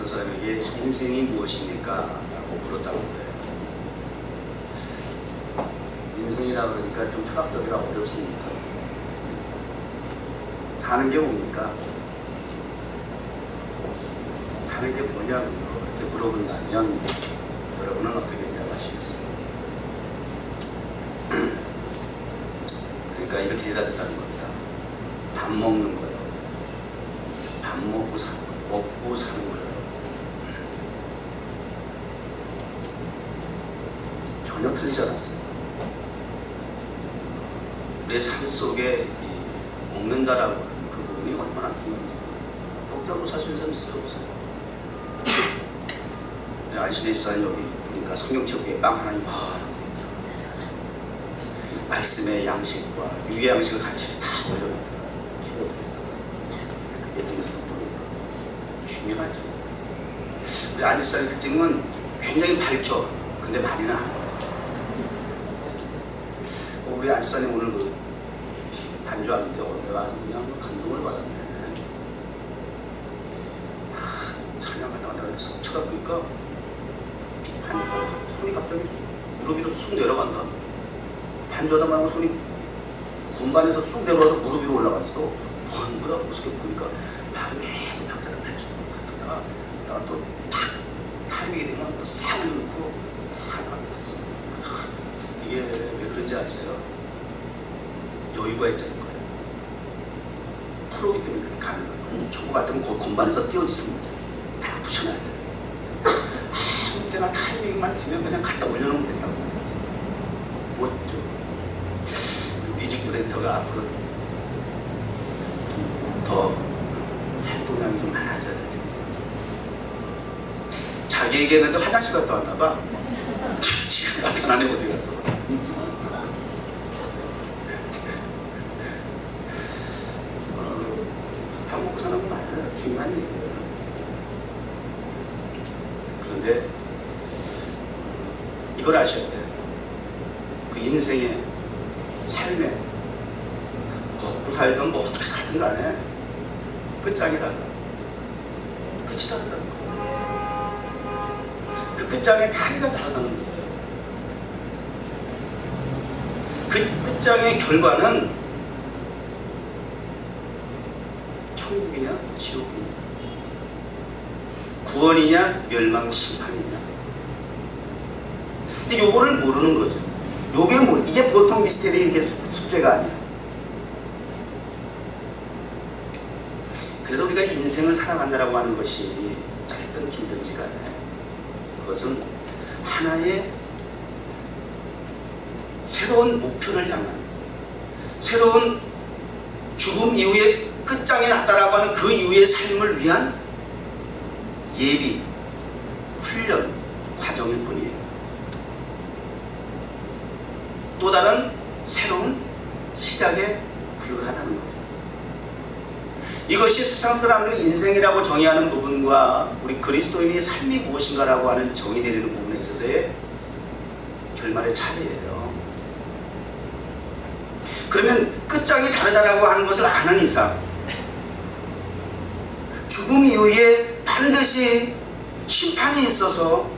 어떤 사람에게 인생이 무엇입니까? 라고 물었다고 해요. 인생이라 그러니까 좀 철학적이라 어렵습니까? 사는 게 뭡니까? 사는 게 뭐냐고 이렇게 물어본다면 여러분은 어떻게 대답하시겠어요? 그러니까 이렇게 대답했다는 겁니다. 밥 먹는 거요. 밥 먹고 사는 거. 먹고 사는 거예요. 전혀 틀리지 않았어요. 내 삶 속에 먹는다라고 하는 그 부분이 얼마나 중요한지 독자로 사실 좀 있어요, 없어요? 안신혜 집사님 여기 보니까 성경책 위에 빵 하나 이만합니다. 말씀의 양식과 유의 양식을 같이 다 올려놓습니다. 그게 되게 쑥입니다. 중요하죠. 우리 안신혜 집사님 특징은 굉장히 밝혀. 근데 많이는 안 해요. 우리 안신혜 집사님 오늘 그 반주하는데 내가 아주 그냥 감동을 받았네. 찬양하다가 내가 쳐다보니까 반주하다 손이 갑자기 무릎 위로 쑥 내려간다. 반주하다 말고 손이 건반에서 쑥 내려와서 무릎 위로 올라갔어. 뭐야? 어떻게 보니까 발은 계속 박자를 펼쳐. 그러다가 또 탁 타이밍이 되면 또 싹 올려놓고 싹 올렸어. 이게 왜 그런지 아세요? 여유가 있다는 거예요. 프로기 때문에 그렇게 가는 거예요. 저거 같으면 그 건반에서 띄워지지 못해. 다 붙여놔야 돼. 아무 때나 타이밍만 되면 그냥 갖다 올려놓으면 된다고 말했어요. 멋져. 뮤직 디렉터가 앞으로 더 활동량이 좀 많아져야 돼. 자기에게 근데 화장실 갔다 왔나 봐. 지금 나타나네 어디 갔어. 밥 먹고 사는 거 맞아요. 중요한 얘기예요. 그런데 이걸 아셔야 돼요. 그 인생의 삶에 먹고 살든 뭐 어떻게 살든 간에 끝장이 달라. 끝이 다르다는 거예요. 그 끝장의 차이가 다르다는 거예요. 그 끝장의 결과는 천국이냐 지옥이냐, 구원이냐 멸망 심판이냐. 근데 요거를 모르는 거죠. 요게 뭐 이게 보통 미스테리 이게 숙제가 아니야. 그래서 우리가 인생을 살아간다라고 하는 것이 짧든 길든지 간에 그것은 하나의 새로운 목표를 향한, 새로운 죽음 이후에 끝장이 났다라고 하는 그 이후의 삶을 위한 예비, 훈련 과정일 뿐이에요. 또 다른 새로운 시작에 불과하다는 거죠. 이것이 세상 사람들이 인생이라고 정의하는 부분과 우리 그리스도인의 삶이 무엇인가라고 하는 정의 내리는 부분에 있어서의 결말의 차이예요. 그러면 끝장이 다르다라고 하는 것을 아는 이상 죽음 이후에 반드시 심판이 있어서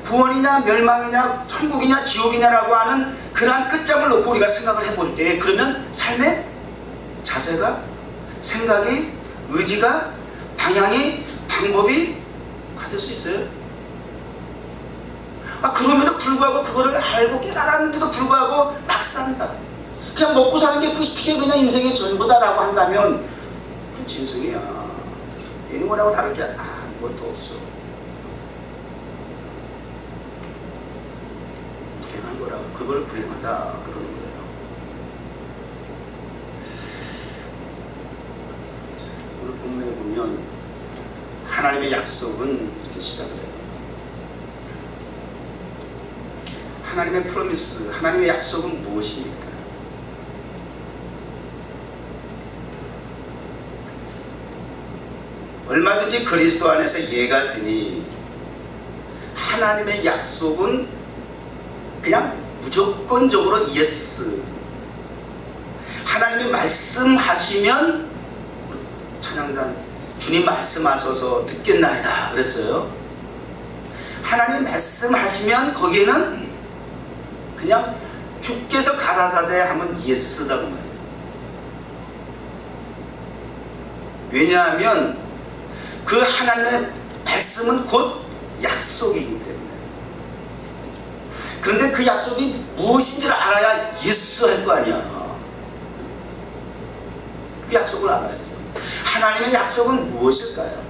구원이냐 멸망이냐 천국이냐 지옥이냐라고 하는 그러한 끝장을 놓고 우리가 생각을 해볼 때 그러면 삶의 자세가, 생각이, 의지가, 방향이, 방법이 같을 수 있어요. 그럼에도 불구하고 그거를 알고 깨달았는데도 불구하고 막 산다. 그냥 먹고 사는 게 그게 그냥 인생의 전부다라고 한다면 그 진승이야. 이런 거라고 다를 게 아무것도 없어. 불행한 거라고, 그걸 불행하다 그러는 거예요. 오늘 본문에 보면 하나님의 약속은 이렇게 시작을 해요. 하나님의 프로미스, 하나님의 약속은 무엇입니까? 얼마든지 그리스도 안에서 이해가 되니 하나님의 약속은 그냥 무조건적으로 예스. 하나님이 말씀하시면 찬양단 주님 말씀하셔서 듣겠나이다 그랬어요. 하나님 말씀하시면 거기에는 그냥 주께서 가라사대 하면 예스다고 말이에요. 왜냐하면 그 하나님의 말씀은 곧 약속이기 때문에. 그런데 그 약속이 무엇인지를 알아야 예스 할 거 아니야. 그 약속을 알아야죠. 하나님의 약속은 무엇일까요?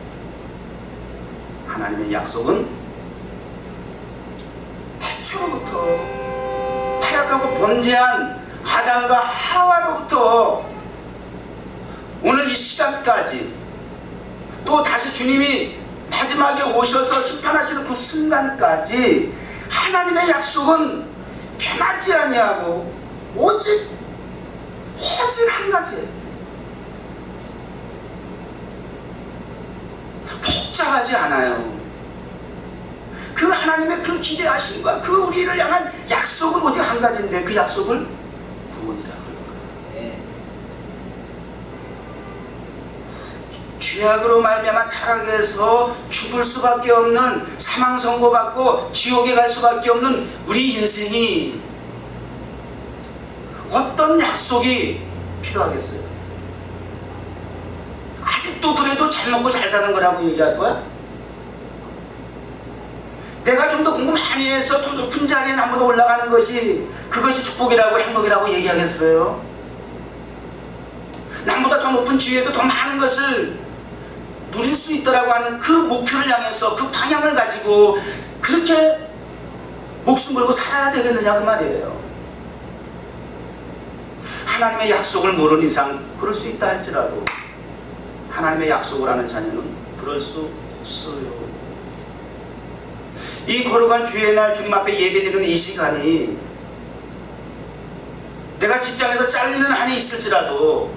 하나님의 약속은 태초로부터 타락하고 범죄한 아담과 하와로부터 오늘 이 시간까지, 또 다시 주님이 마지막에 오셔서 심판하시는 그 순간까지 하나님의 약속은 변하지 아니하고 오직 한 가지, 복잡하지 않아요. 그 하나님의 그 기대하심과 그 우리를 향한 약속은 오직 한 가지인데, 그 약속을 구원이라 그럴까요? 죄악으로 말미암아 타락해서 죽을 수밖에 없는, 사망 선고받고 지옥에 갈 수밖에 없는 우리 인생이 어떤 약속이 필요하겠어요? 아직도 그래도 잘 먹고 잘 사는 거라고 얘기할 거야? 내가 좀 더 공부 많이 해서 더 높은 자리에 나보다 올라가는 것이, 그것이 축복이라고 행복이라고 얘기하겠어요? 남보다 더 높은 지위에서 더 많은 것을 누릴 수 있다라고 하는 그 목표를 향해서 그 방향을 가지고 그렇게 목숨 걸고 살아야 되겠느냐 그 말이에요. 하나님의 약속을 모르는 이상 그럴 수 있다 할지라도 하나님의 약속을 하는 자녀는 그럴 수 없어요. 이 거룩한 주의 날 주님 앞에 예배드리는 이 시간이 내가 직장에서 잘리는 한이 있을지라도,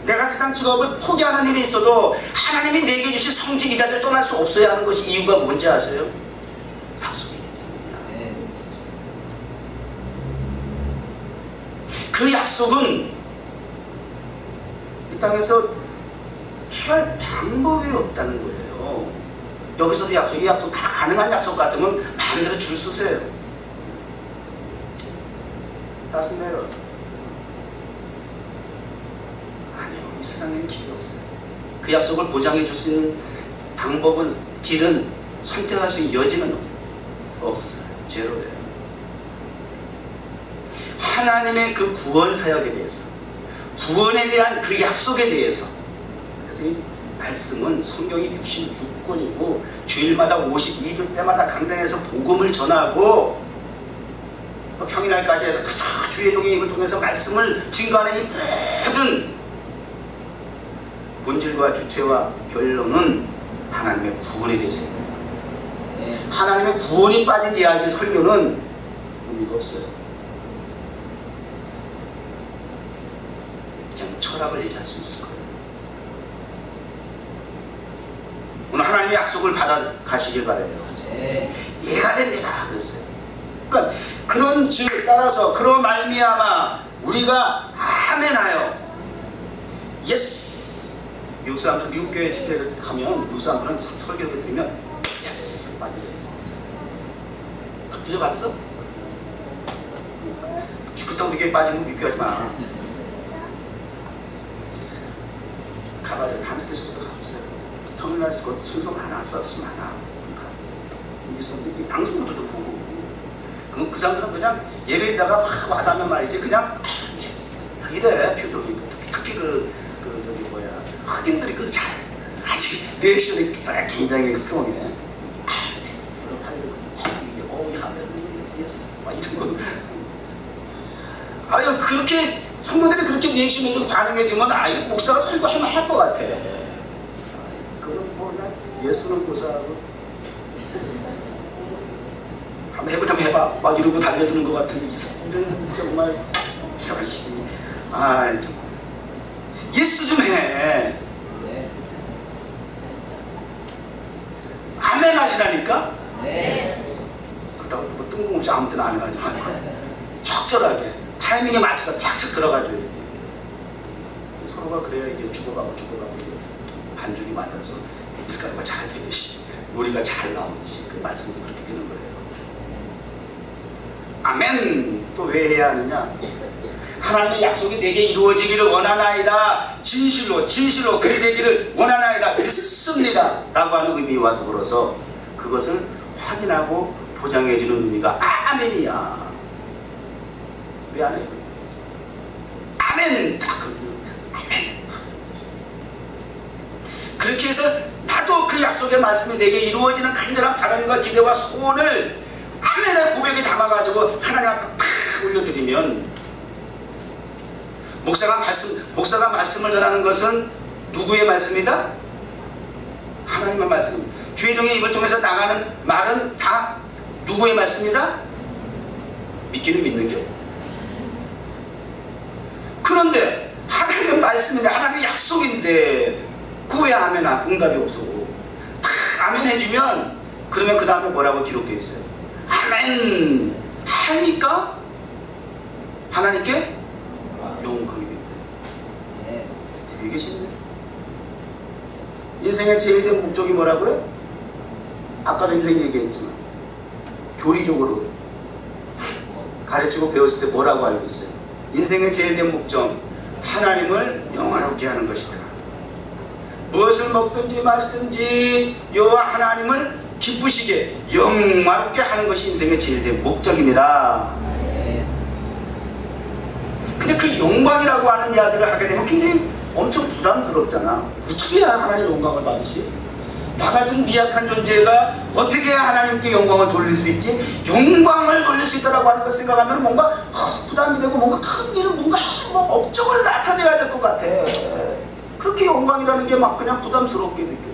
내가 세상 직업을 포기하는 일이 있어도 하나님이 내게 주신 성직 이 자리를 떠날 수 없어야 하는 것이 이유가 뭔지 아세요? 약속이기 때문이야. 그 약속은 이 땅에서 취할 방법이 없다는 거예요. 여기서도 약속, 이 약속 다 가능한 약속 같으면 마음대로 줄 서세요. Doesn't matter. 아니요, 이 세상에는 길이 없어요. 그 약속을 보장해 줄 수 있는 방법은, 길은, 선택할 수 있는 여지는 없어요. 제로예요. 하나님의 그 구원 사역에 대해서, 구원에 대한 그 약속에 대해서, 그래서 이 말씀은 성경이 66권이고 주일마다 52주 때마다 강단에서 복음을 전하고, 또 평일날까지 해서 그저 주의 종의 입을 통해서 말씀을 증거하는 이 모든 본질과 주체와 결론은 하나님의 구원에 대해서입니다. 하나님의 구원이 빠진 이야기 설교는 의미가 없어요. 그냥 철학을 얘기할 수 있을 거예요. 오늘 하나님의 약속을 받아 가시길 바라요. 이해가 됩니다. 그랬어요. 그러니까 그런 즉 따라서 그런 말미암아 우리가 아멘하여 예스. 미국 사람들, 미국 교회 집회를 가면 미국 사람들은 설교를 드리면 예스 맞아요. 들어봤어? 그딴 교회에 빠지면 믿겨하지 마. 가봐야 밤새서도 가보세요. 평일날 순서 하나, 서비스 하나. 이 방송도 좀 보고. 그럼 그 사람들은 그냥 예배에다가 막 와닿으면 말이지, 그냥 예스 이래 표정이. 특히 저기 뭐야, 흑인들이 그 잘 아주 리액션이 굉장히 스트롱이네. 예스 예스 막 이런 거. 아유, 그렇게 성도들이 그렇게 리액션해주고 반응해주면 아이 목사가 설교할 만할 것 같아. 그건 뭐 그냥 예스는 고사하고 한번 해봐 막 이러고 달려드는 것 같은 이 사람들은 정말 이상한 신. 아, 예스 좀 해. 아멘 하시라니까. 그렇다고 뭐 뜬금없이 아무 때나 아멘 하지 말고 적절하게 타이밍에 맞춰서 착착 들어가줘야지. 서로가 그래야 이게 주고받고 반죽이 맞아서 밀가루가 잘 되듯이 요리가 잘 나오듯이 그 말씀이 그렇게 되는 거예요. 아멘. 또 왜 해야 하느냐? 하나님의 약속이 내게 이루어지기를 원하나이다. 진실로 진실로 그리 되기를 원하나이다. 믿습니다 라고 하는 의미와 더불어서 그것을 확인하고 보장해 주는 의미가 아멘이야. 왜 안 해요? 아멘. 딱 그 아멘. 그렇게 해서 나도 그 약속의 말씀이 내게 이루어지는 간절한 바람과 기대와 소원을 아멘의 고백에 담아가지고 하나님 앞에 탁 올려드리면, 목사가 말씀을 전하는 것은 누구의 말씀이다? 하나님의 말씀. 주의종의 입을 통해서 나가는 말은 다 누구의 말씀이다? 믿기는 믿는 게. 그런데 하나님의 말씀인데, 하나님의 약속인데 그 왜 아멘 응답이 없어? 탁 아멘 해주면, 그러면 그 다음에 뭐라고 기록되어 있어요? 아멘 하니까 하나님께 영광이 된다. 되게 쉽네. 인생의 제일 된 목적이 뭐라고요? 아까도 인생 얘기했지만 교리적으로 가르치고 배웠을 때 뭐라고 알고 있어요? 인생의 제일 된 목적, 하나님을 영화롭게 하는 것이다. 무엇을 먹든지 마시든지 여호와 하나님을 기쁘시게 영화롭게 하는 것이 인생의 제일 된 목적입니다. 근데 그 영광이라고 하는 이야기를 하게 되면 굉장히 엄청 부담스럽잖아. 어떻게 해야 하나님 영광을 받으시? 나 같은 미약한 존재가 어떻게 해야 하나님께 영광을 돌릴 수 있지? 영광을 돌릴 수 있다라고 하는 걸 생각하면 뭔가 부담이 되고, 뭔가 큰 일을 뭔가 업적을 나타내야 될 것 같아. 그렇게 영광이라는 게 막 그냥 부담스럽게 느껴요.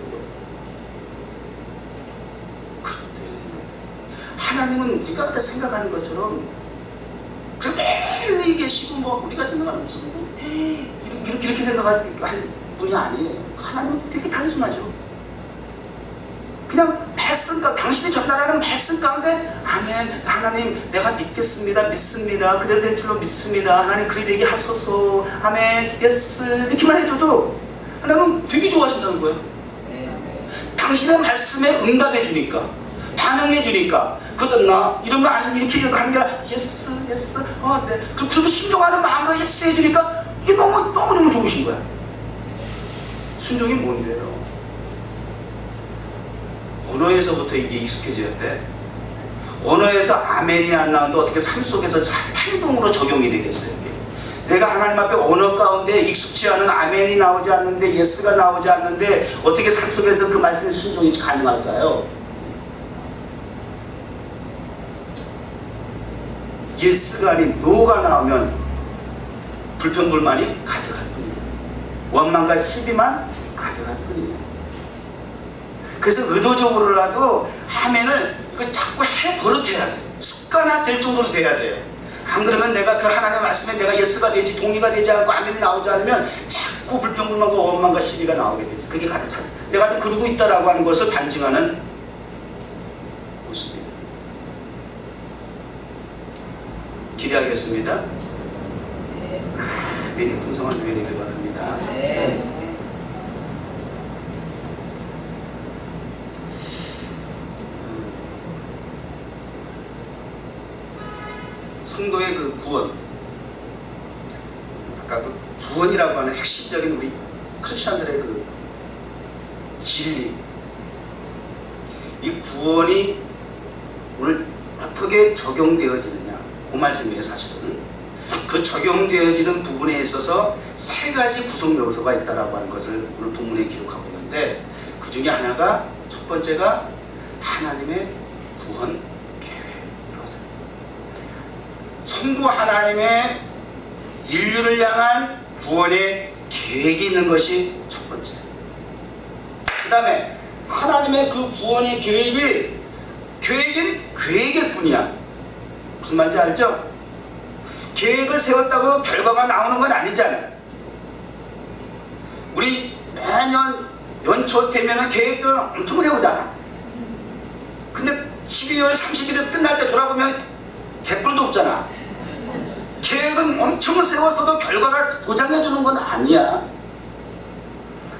그런데 하나님은 우리가 그렇게 생각하는 것처럼 매일 계시고 뭐 우리가 생각하는 무슨 이렇게 생각할 분이 아니에요. 하나님은 되게 단순하죠. 그냥 말씀 가운데, 당신이 전달하는 말씀 가운데 아멘, 하나님 내가 믿겠습니다, 믿습니다, 그대로 될 줄로 믿습니다, 하나님 그리 되게 하소서, 아멘, 예스, 이렇게만 해줘도 하나님은 되게 좋아하신다는 거예요. 당신의 말씀에 응답해 주니까, 반응해 주니까, 그것도 나 이러면 아니면 이렇게 하는 게 아니라 예스, 예스, 네. 그리고 순종하는 마음으로 예스 해주니까 이게 너무 좋으신 거야. 순종이 뭔데요? 언어에서부터 이게 익숙해져야 돼. 언어에서 아멘이 안 나오는데 어떻게 삶 속에서 행동으로 적용이 되겠어요? 이게. 내가 하나님 앞에 언어 가운데 익숙치 않은 아멘이 나오지 않는데, 예스가 나오지 않는데 어떻게 삶 속에서 그 말씀의 순종이 가능할까요? 예스가 아닌 노가 나오면 불평불만이 가득할 뿐이에요. 원망과 시비만 가득할 뿐이에요. 그래서 의도적으로라도 아멘을 이거 자꾸 버릇해야 돼. 습관화 될 정도로 돼야 돼요. 안 그러면 내가 그 하나님의 말씀에 내가 예스가 되지, 동의가 되지 않고 아멘이 나오지 않으면 자꾸 불평불만과 원망과 시비가 나오게 돼 있어. 그게 가득 차. 내가 좀 그러고 있다라고 하는 것을 반증하는 모습이에요. 기대하겠습니다. 아멘이 풍성한 주에 되길 바랍니다. 성도의 그 구원, 아까 그 구원이라고 하는 핵심적인 우리 크리스천들의 그 진리, 이 구원이 오늘 어떻게 적용되어지느냐, 그 말씀이에요. 사실은 그 적용되어지는 부분에 있어서 세 가지 구성 요소가 있다라고 하는 것을 오늘 본문에 기록하고 있는데, 그 중에 하나가, 첫 번째가 하나님의 구원 계획. 성부 하나님의 인류를 향한 구원의 계획이 있는 것이 첫 번째. 그 다음에 하나님의 그 구원의 계획은 계획일 뿐이야. 무슨 말인지 알죠? 계획을 세웠다고 결과가 나오는 건 아니잖아요. 우리 매년 연초 되면 계획을 엄청 세우잖아. 근데 12월 30일에 끝날 때 돌아보면 개뿔도 없잖아. 계획은 엄청 세웠어도 결과가 보장해주는 건 아니야.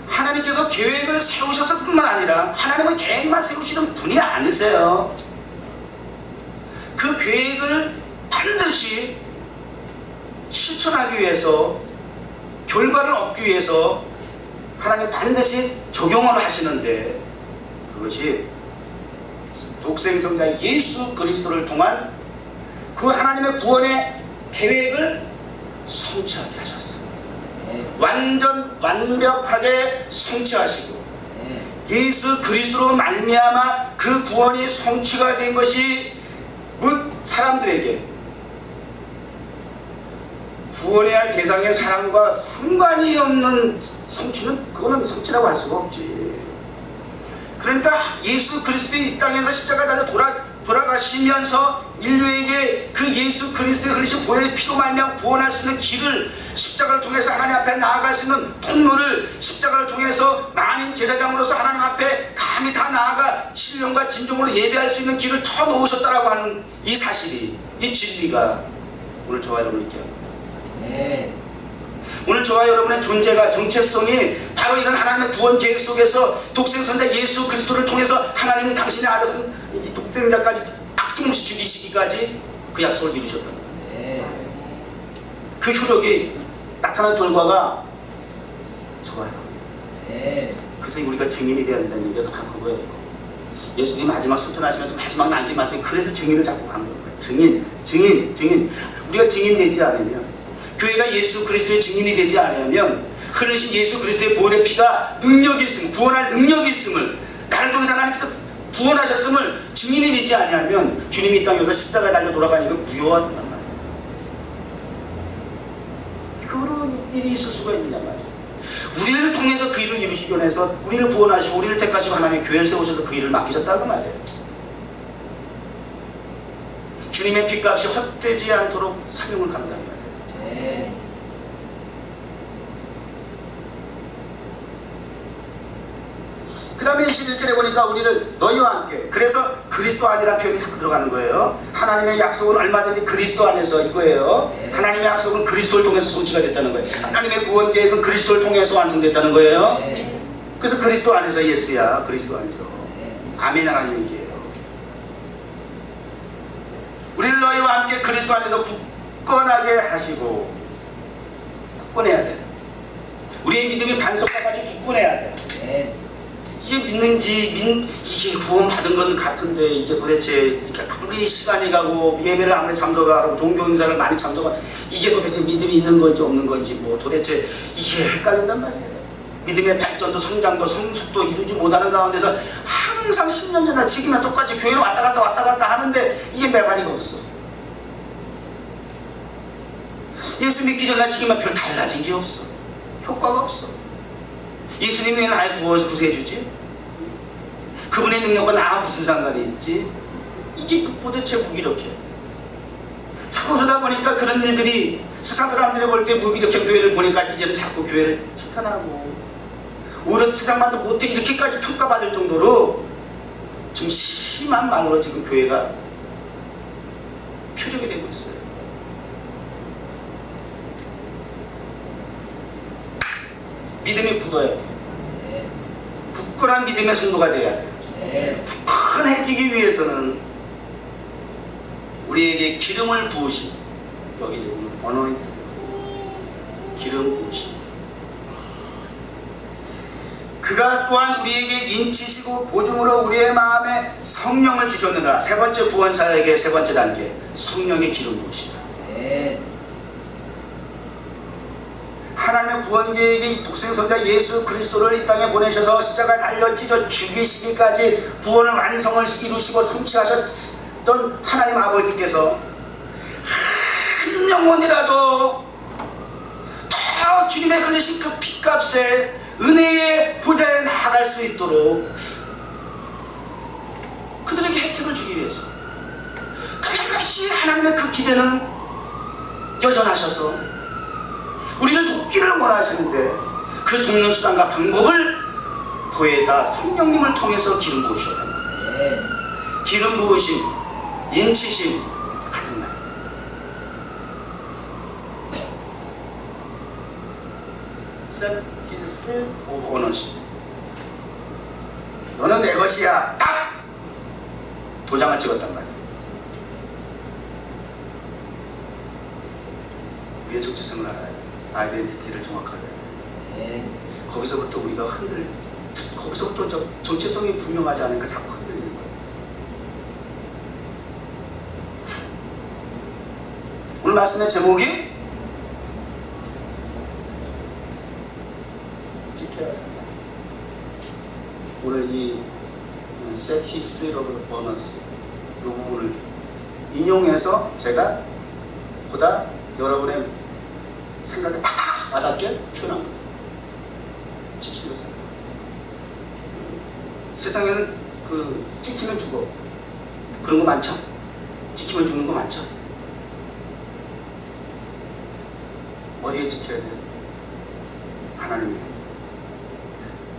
하나님께서 계획을 세우셔서 뿐만 아니라 하나님은 계획만 세우시는 분이 아니세요. 그 계획을 반드시 실천하기 위해서, 결과를 얻기 위해서 하나님 반드시 적용을 하시는데, 그것이 독생성자 예수 그리스도를 통한 그 하나님의 구원의 계획을 성취하게 하셨어요. 완벽하게 성취하시고, 예수 그리스도로 말미암아 그 구원이 성취가 된 것이 사람들에게, 구원해야 할 대상의 사람과 상관이 없는 성취는, 그거는 성취라고 할 수가 없지. 그러니까 예수 그리스도의 이 땅에서 십자가 달려 돌아가시면서 인류에게 그 예수 그리스도의 흘리신 보혈의 피로 말미암아 구원할 수 있는 길을, 십자가를 통해서 하나님 앞에 나아갈 수 있는 통로를, 십자가를 통해서 만인 제사장으로서 하나님 앞에 감히 다 나아가 신령과 진정으로 예배할 수 있는 길을 터놓으셨다라고 하는 이 사실이, 이 진리가 오늘 저와 여러분을 있게 합니다. 오늘 저와 여러분의 존재가, 정체성이 바로 이런 하나님의 구원 계획 속에서 독생선자 예수 그리스도를 통해서 하나님은 당신의 아들 독생자까지 아낌없이 죽이시기까지 그 약속을 이루셨다는 거예요. 그 효력이 나타난 결과가 저와요. 그래서 우리가 증인이 되어야 된다는 얘기가 다 그거예요. 예수님이 마지막 순천하시면서 마지막 남긴 말씀이 그래서 증인을 잡고 간 거예요. 증인. 우리가 증인 되지 않으면, 교회가 예수 그리스도의 증인이 되지 않으면, 흘리신 예수 그리스도의 보혈의 피가 능력이 있음을, 구원할 능력이 있음을, 나를 통해서 하나님께서 구원하셨음을 증인이 되지 않으면 주님이 이 땅에 오셔서 십자가에 달려 돌아가니까 무효하단 말이에요. 그런 일이 있을 수가 있느냐 말이에요. 우리를 통해서 그 일을 이루시기 위해서 우리를 구원하시고 우리를 택하시고 하나님의 교회를 세우셔서 그 일을 맡기셨다고 말이에요. 주님의 핏값이 헛되지 않도록 사명을 감당해야 돼요. 그 다음에 21절에 보니까 우리를 너희와 함께, 그래서 그리스도 안이라는 표현이 자꾸 들어가는 거예요. 하나님의 약속은 얼마든지 그리스도 안에서 이거예요. 하나님의 약속은 그리스도를 통해서 성취가 됐다는 거예요. 하나님의 구원 계획은 그리스도를 통해서 완성됐다는 거예요. 그래서 그리스도 안에서 예수야, 그리스도 안에서. 아멘이라는 얘기예요. 우리를 너희와 함께 그리스도 안에서 굳건하게 하시고, 굳건해야 돼. 우리의 믿음이 반석과 같이 굳건해야 돼. 이게 믿는지, 이게 구원받은 건 같은데, 이게 도대체 아무리 시간이 가고 예배를 아무리 참석하고 종교 행사를 많이 참석하고, 이게 도대체 믿음이 있는 건지 없는 건지, 뭐 도대체 이게 헷갈린단 말이에요. 믿음의 발전도 성장도 성숙도 이루지 못하는 가운데서 항상 10년 전이나 지금이나 똑같이 교회로 왔다 갔다 하는데 이게 매관이가 없어. 예수 믿기 전이나 지금이나 별 달라진 게 없어. 효과가 없어. 예수님이 왜 나의 구원을 구세주지? 그분의 능력과 나와 무슨 상관이 있지? 이게 도대체 무기력해. 자꾸 그러다 보니까 그런 일들이, 세상 사람들이 볼 때 무기력한 교회를 보니까 이제는 자꾸 교회를 치탄하고, 오히려 세상만도 못해 이렇게까지 평가받을 정도로 좀 심한 말로 지금 교회가 표적이 되고 있어요. 믿음이 굳어야 돼. 굳건한 믿음의 성도가 되어야 돼. 굳건해지기 위해서는 우리에게 기름을 부으신, 여기 어노인트, 기름 부으신, 그가 또한 우리에게 인치시고 보증으로 우리의 마음에 성령을 주셨느니라. 세 번째 구원사역의 세 번째 단계, 성령의 기름 부으시다. 하나님의 구원 계획이 독생선자 예수 그리스도를 이 땅에 보내셔서 십자가에 달려 찢어 죽이시기까지 구원을 완성을 이루시고 성취하셨던 하나님 아버지께서 한 영혼이라도 더 주님의 흘리신 그 핏값에 은혜의 보좌에 나아갈 수 있도록 그들에게 혜택을 주기 위해서, 끊임없이 하나님의 그 기대는 여전하셔서 우리를 돕기를 원하시는데, 그 돕는 수단과 방법을 보혜사 성령님을 통해서 기름 부으셔야 합니다. 기름 부으심, 인치심 같은 말. Set his seal of ownership. 것이야. 딱 도장을 찍었단 말이야. 우리의 정체성을 알아야 돼. 아이덴티티를 정확하게. 거기서부터 우리가 거기서부터 정체성이 분명하지 않으니까 자꾸 흔들리는 거야. 오늘 말씀의 제목이 지켜야 산다. 오늘 이 set his seal of bonus 이 부분을 인용해서 제가 보다 여러분의 생각에 팍 와닿게 표현한 거예요. 지키려 산다. 세상에는 찍히면 죽어. 그런 거 많죠? 찍히면 죽는 거 많죠? 어디에 지켜야 돼요? 하나님의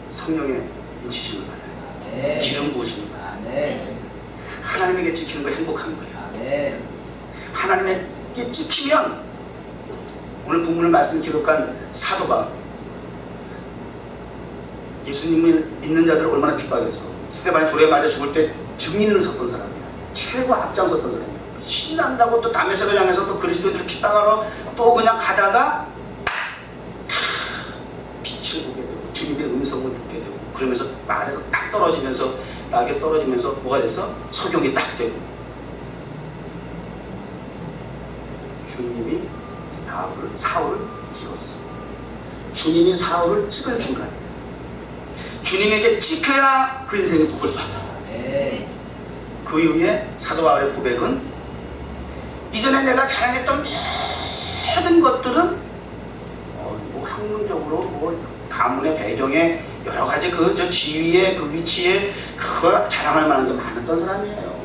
성령의 인치심을 받아야 돼요. 기름 부으심을 받아야 돼요. 하나님에게 찍히는 거 행복한 거예요. 하나님에게 찍히면 오늘 본문을 말씀 기록한 사도가 예수님을 믿는 자들을 얼마나 핍박했어. 스데반이 돌에 맞아 죽을 때 증인을 섰던 사람이야. 최고 앞장섰던 사람이야. 신난다고 또 다메섹을 향해서 또 그리스도인들을 핍박하러 또 그냥 가다가 빛을 보게 되고 주님의 음성을 듣게 되고 그러면서 말에서 딱 떨어지면서 낙에서 떨어지면서 뭐가 됐어? 소경이 딱 되고 주님이 사울을 찍었어. 주님이 사울을 찍은 순간 주님에게 찍혀야 그 인생이 복을 받아. 그 이후에 사도 바울의 고백은 이전에 내가 자랑했던 모든 것들은 뭐 학문적으로 뭐 가문의 배경에 여러 가지 저 지위에 그 위치에 그거 자랑할 만한 게 많았던 사람이에요.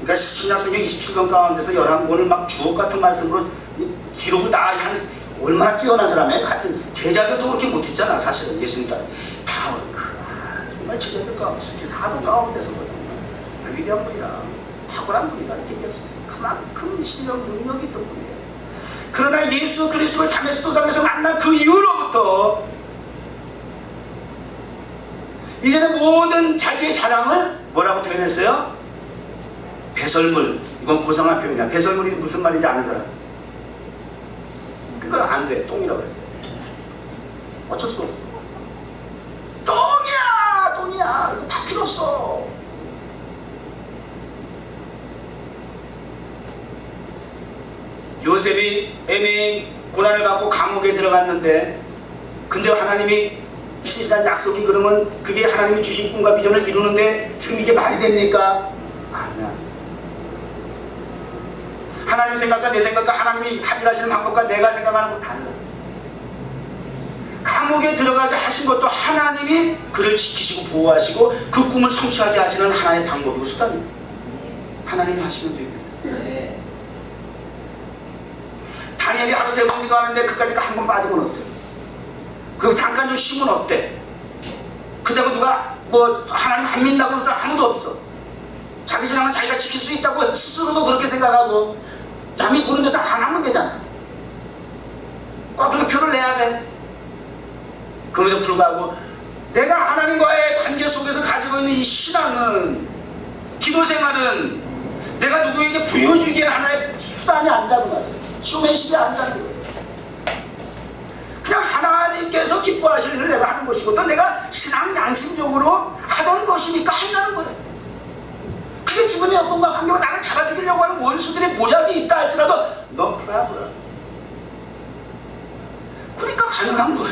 그러니까 신약성경 27권 가운데서 11권을 막 주옥 같은 말씀으로 기록을 다 한 얼마나 뛰어난 사람이에요. 같은 제자들도 그렇게 못했잖아. 사실은 예수님 따라 바울 정말 제자들 가운데 수치 사도 가운데서거든. 정말 위대한 분이라 탁월한 분이라 이렇게 얘기할 수 있어요. 그만큼 실력 능력이 있던 분이에요. 그러나 예수 그리스도를 다메섹 도상에서 만난 그 이후로부터 이제는 모든 자기의 자랑을 뭐라고 표현했어요? 배설물. 이건 고상한 표현이야. 배설물이 무슨 말인지 아는 사람? 그건 안 돼. 똥이라고 해. 어쩔 수 없어. 똥이야. 이거 다 필요 없어. 요셉이 애매히 고난을 받고 감옥에 들어갔는데 근데 하나님이 신실한 약속이 그러면 그게 하나님이 주신 꿈과 비전을 이루는데 지금 이게 말이 됩니까? 아니야. 하나님 생각과 내 생각과 하나님이 일하시는 방법과 내가 생각하는 건 달라. 감옥에 들어가게 하신 것도 하나님이 그를 지키시고 보호하시고 그 꿈을 성취하게 하시는 하나의 방법이고 수단입니다. 하나님이 하시면 됩니다. 다니엘이 하루 3번 기도하는데 그까지 한 번 빠지면 어때? 그 잠깐 좀 쉬면 어때? 그다음에 누가 뭐 하나님 안 믿는다고 하는 사람 아무도 없어. 자기 신앙은 자기가 지킬 수 있다고 스스로도 그렇게 생각하고 남이 보는 데서 안 하면 되잖아. 꼭 그렇게 표를 내야 돼. 그럼에도 불구하고 내가 하나님과의 관계 속에서 가지고 있는 이 신앙은 기도 생활은 내가 누구에게 부여주기에 하나의 수단이 아니다는 말이야. 쇼맨십이 아니다는 거예요. 그냥 하나님께서 기뻐하시는 일을 내가 하는 것이고 또 내가 신앙 양심적으로 하던 것이니까 한다는 거예요. 그게 주변의 여건과 환경을 나를 잡아주려고 하는 원수들의 모략이 있다 할지라도 너 프라브라. 그러니까 가능한 거야.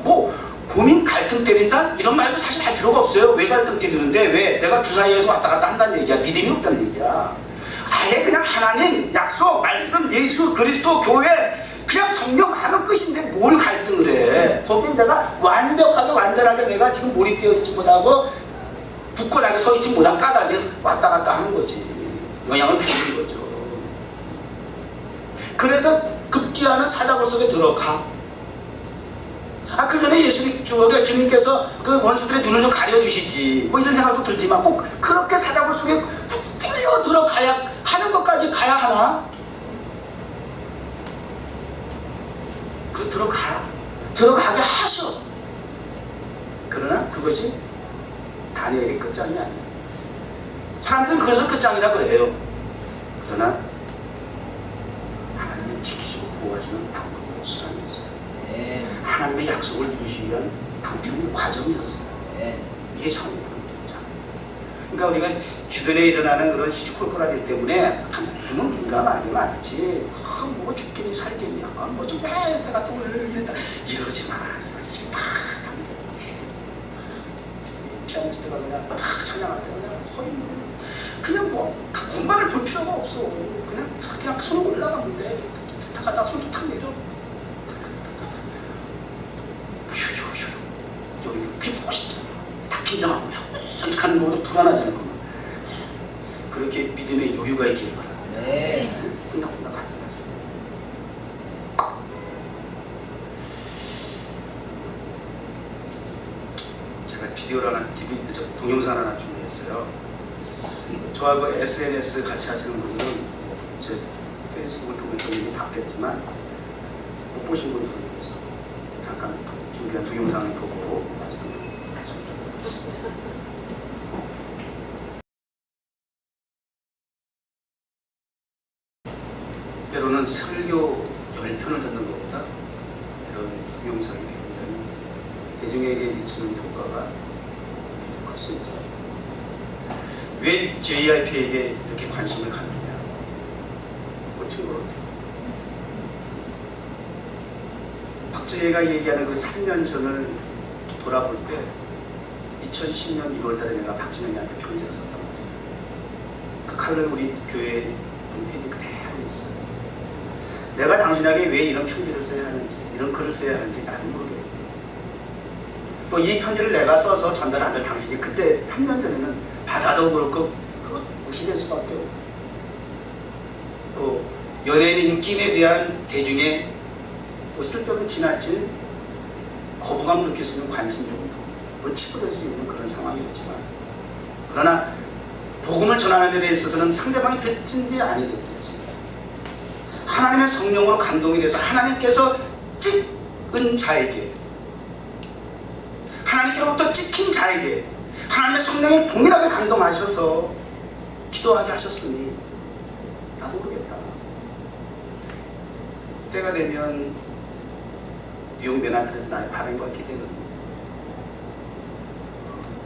뭐 고민 갈등 때린다? 이런 말도 사실 할 필요가 없어요. 왜 갈등 때리는데? 왜? 내가 두 사이에서 왔다 갔다 한다는 얘기야. 믿음이 없다는 얘기야. 아예 그냥 하나님, 약속, 말씀, 예수, 그리스도, 교회 그냥 성령 하면 끝인데 뭘 갈등을 해. 거기에 내가 완벽하게 완전하게 내가 지금 몰입되어 있지 못하고 굳건하게 서 있지 못한 까닭에 왔다 갔다 하는 거지. 영향을 받는 거죠. 그래서 급기야는 사자굴 속에 들어가. 그 전에 주님께서 그 원수들의 눈을 좀 가려주시지. 뭐 이런 생각도 들지만 꼭 그렇게 사자굴 속에 끌려 들어가야 하는 것까지 가야 하나? 그 들어가게 하셔. 그러나 그것이 다니엘이 끝장이 아니야. 사람들은 그것을 끝장이라 그래요. 그러나 하나님이 지키시고 보호하시는 방법과 수단이 있어요. 하나님의 약속을 이루시기 위한 방법의 과정이었어요. 이게 처음이에요. 그러니까 우리가 주변에 일어나는 그런 시시콜콜하기 때문에 너무 민감하게 말이지. 뭐 죽겠니 살겠니, 뭐좀 내가 또 이러지 마. 피아니스트가 그냥 다 찬양할 때 그냥 뭐 공간을 볼 필요가 없어. 그냥 손 올라가면 돼. 탁 가다가 손도 탁 내려. 그게 멋있잖아. 딱 긴장하고 이렇게 하는 것보다 불안하잖아. 그렇게 믿음의 여유가 있기를 바랍니다. 혼나혼나 가져갔어. 제가 비디오를 하나, 동영상 하나 준비했어요. 저하고 SNS 같이 하시는 분들은 제 페이스북을 통해서 이미 봤겠지만 못 보신 분들을 위해서 잠깐 준비한 동영상을 보고 말씀을 드리겠습니다. 때로는 설교 10편을 듣는 것보다 이런 동영상이 굉장히 대중에게 미치는 효과가 굉장히 크습니다. 왜 JYP에게 이렇게 관심을 갖느냐? 꽂힌 것 같아요. 박정희가 얘기하는 그 3년 전을 돌아볼 때 2010년 1월달에 내가 박정희한테 편지를 썼단 말이에요. 그 칼을 우리 교회 홈페이지 그대로 있어요. 내가 당신에게 왜 이런 편지를 써야 하는지, 이런 글을 써야 하는지 나도 모르겠고, 또 이 편지를 내가 써서 전달하면 당신이 그때 3년 전에는 받아도 그렇고 그거 무시될 수밖에 없고, 또 연예인 인기에 대한 대중의 쓸데없는 지나친 거부감 느낄 수 있는 관심 정도 치부될 수 있는 그런 상황이었지만, 그러나 복음을 전하는 데 있어서는 상대방이 듣든지 아니 듣든지 하나님의 성령으로 감동이 돼서 하나님께서 찍은 자에게, 하나님께로부터 찍힌 자에게 하나님의 성령이 동일하게 감동하셔서 기도하게 하셨으니 나도 모르겠다. 때가 되면 뉴욕 맨하탄에서 나의 바람과 기대는,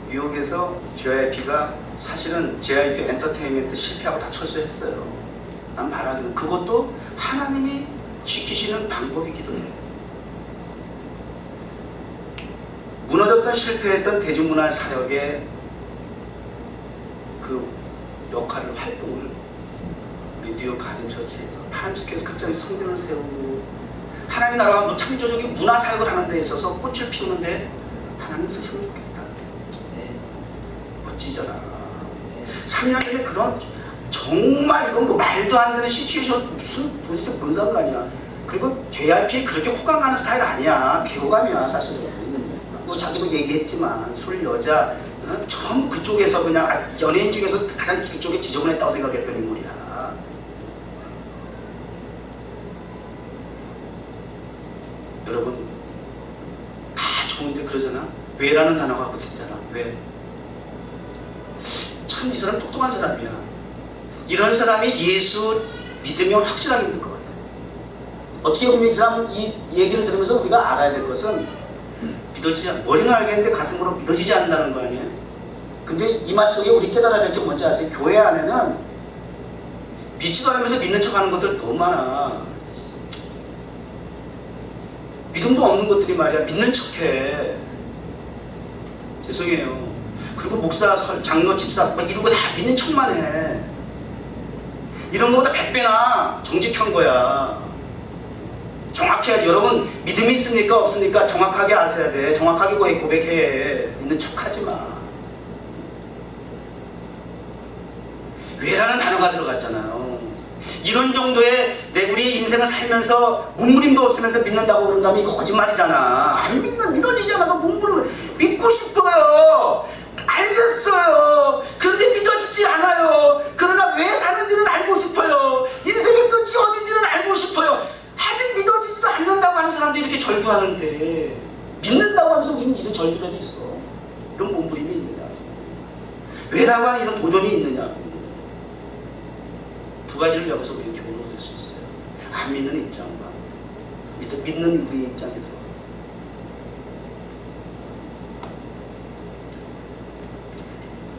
뉴욕에서 JYP가 사실은 JYP 엔터테인먼트 실패하고 다 철수했어요. 난 바라기는 그것도 하나님이 지키시는 방법이기도 해요. 무너졌던 실패했던 대중문화 사역의 그 역할을, 활동을 우리 뉴욕 가든처치에서 타임스퀘어에서 극장에서 성전을 세우고 하나님 나라가 창조적인 문화 사역을 하는 데 있어서 꽃을 피우는데 하나님 쓰시면 좋겠다. 멋지잖아. 3년 전에 그런 정말 이건 뭐 말도 안 되는 시츄에이션, 무슨 도대체 뭔 상관이야. 그리고 JYP에 그렇게 호강하는 스타일 아니야. 비호감이야 사실은. 뭐 자기도 얘기했지만 술, 여자 전부 그쪽에서 그냥 연예인 중에서 가장 그쪽에 지저분했다고 생각했던 인물이야. 여러분 다 좋은데 그러잖아. 왜라는 단어가 붙었잖아. 왜? 참 이 사람 똑똑한 사람이야. 이런 사람이 예수 믿으면 확실하게 믿을 것 같아요. 어떻게 보면 이 사람 이 얘기를 들으면서 우리가 알아야 될 것은 믿어지지 않, 머리는 알겠는데 가슴으로 믿어지지 않는다는 거 아니에요? 근데 이 말 속에 우리 깨달아야 될 게 뭔지 아세요? 교회 안에는 믿지도 않으면서 믿는 척 하는 것들 너무 많아. 믿음도 없는 것들이 말이야 믿는 척해. 죄송해요. 그리고 목사, 장로, 집사 막 이런 거 다 믿는 척만 해. 이런 거보다 100배나 정직한 거야. 정확히 해야지. 여러분 믿음이 있습니까 없습니까? 정확하게 아셔야 돼. 정확하게 고백해. 믿는 척하지 마. 왜라는 단어가 들어갔잖아요. 이런 정도의 우리의 인생을 살면서 몸부림도 없으면서 믿는다고 그런다면 이거 거짓말이잖아. 안 믿어지지 않아서 몸부림을 믿고 싶어요. 알겠어요. 그런데 믿어지지 않아요. 그러나 왜 사는지는 알고 싶어요. 인생의 끝이 어딘지는 알고 싶어요. 아직 믿어지지도 않는다고 하는 사람도 이렇게 절규하는데 믿는다고 하면서 우리는 이런 절규라도 있어. 이런 몸부림이 있느냐. 왜라고 하는 이런 도전이 있느냐? 두 가지를 여기서 우리는 교훈을 얻을 수 있어요. 안 믿는 입장과 믿는 우리의 입장에서.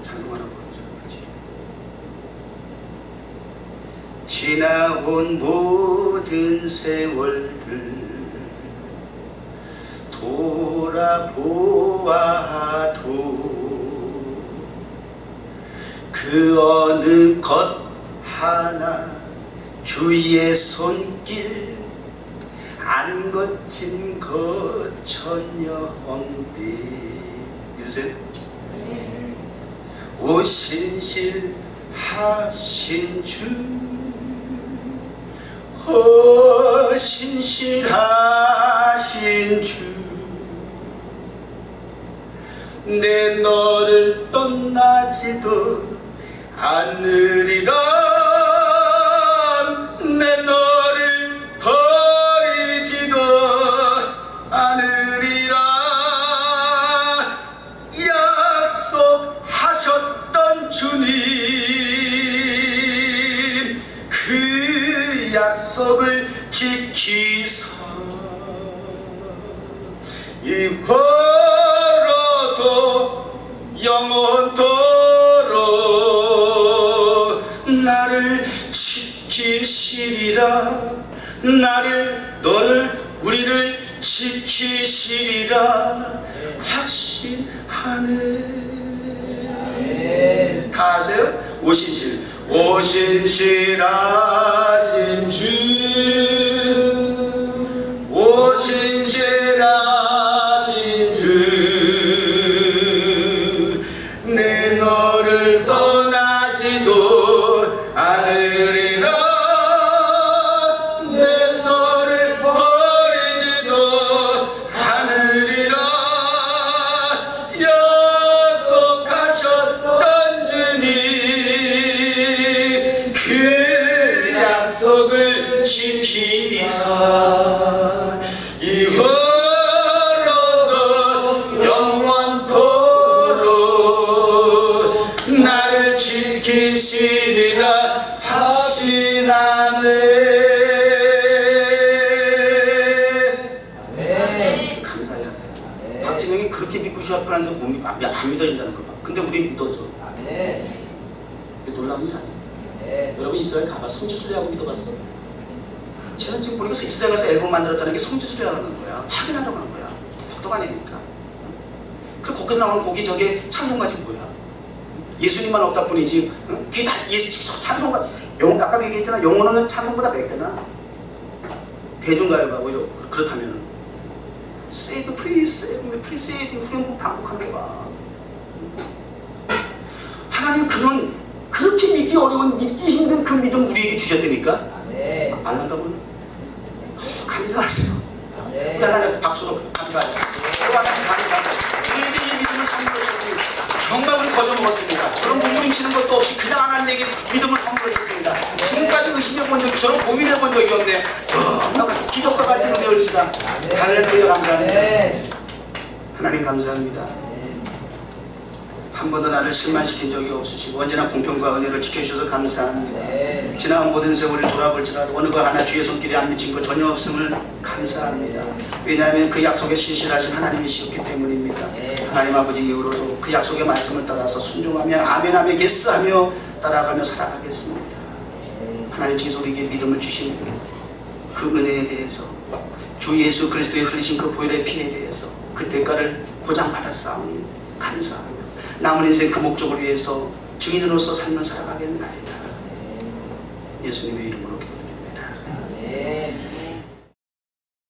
찬송하라고 하죠. 지나온 모든 세월들 돌아보아도 그 어느 것 하나 주의 손길 안 거친 것 전혀 없네. 유세 오 신실하신 주, 오 신실하신 주, 내 너를 떠나지도 않으리라, 내 너를 버리지도 않으리라. 약속하셨던 주님, 그 약속을 지키사 이후로도 영원토록 나를 지키시리라. 나를 너를 우리를 지키시리라 확신하네. 다 아세요? 오신실하신 주, 오신실하신 주, 내 너를 떠나지도 않으리라, 내 너를 버리지도 않으리라. 약속하셨던 주님, 그 약속을 지키사 이후로도 영원토록 나를 지키시리라 확신하네. 감사해야 돼. 박진영이 그렇게 믿고 시합하는데 몸이 안 믿어진다는 거 봐. 근데 우리 믿어져. 놀라운 일 아니에요. 여러분 이스라엘 가봐. 성지순례하고 믿어봤어? 쟤는 지금 보니까 이스라엘 가서 앨범 만들었다는 게 성지순례라는 거야. 확인하려고 하는 거야. 독도가 아니니까. 그 거기서 나오는 곡이 저게 찬송가지 뭐야. 예수님만 없다 뿐이지. 응? 그게 다 찬송가. 아까도 얘기했잖아. 영어는 찬송보다 100배나. 대중가요가 그렇다면 Save please, save me, please save me. 후렴구 반복하는 거야. 하나님 그렇게 믿기 어려운, 믿기 힘든 그 믿음 우리에게 주셨다니까. 안 한다고는 감사하세요. 우리 하나님 박수로 감사해요. 하나님 감사합니다. 우리에게 이 믿음을 선물하셨습니다. 정말 우리 거저먹었습니다. 그런 몸부림치는 것도 없이 그냥 하나님에게 믿음을 선물하셨습니다. 지금까지 의심해본 적이, 저런 고민해본 적이 없네. 기적과 같은 은혜였습니다. 할렐루야 감사합니다. 하나님 감사합니다. 한 번도 나를 실망시킨 적이 없으시고 언제나 공평과 은혜를 지켜주셔서 감사합니다. 지나온 모든 세월을 돌아볼지라도 어느 것 하나 주의 손길에 안 미친 것 전혀 없음을 감사합니다. 왜냐하면 그 약속에 신실하신 하나님이시었기 때문입니다. 하나님 아버지 이후로도 그 약속의 말씀을 따라서 순종하며 아멘하며 예스하며 따라가며 살아가겠습니다. 하나님께서 우리에게 믿음을 주신 그 은혜에 대해서, 주 예수 그리스도의 흘리신 그 보혈의 피에 대해서 그 대가를 보장받았사오니 감사합니다. 남은 인생 그 목적을 위해서 증인으로서 삶을 살아가겠나이다. 예수님의 이름으로 기도드립니다.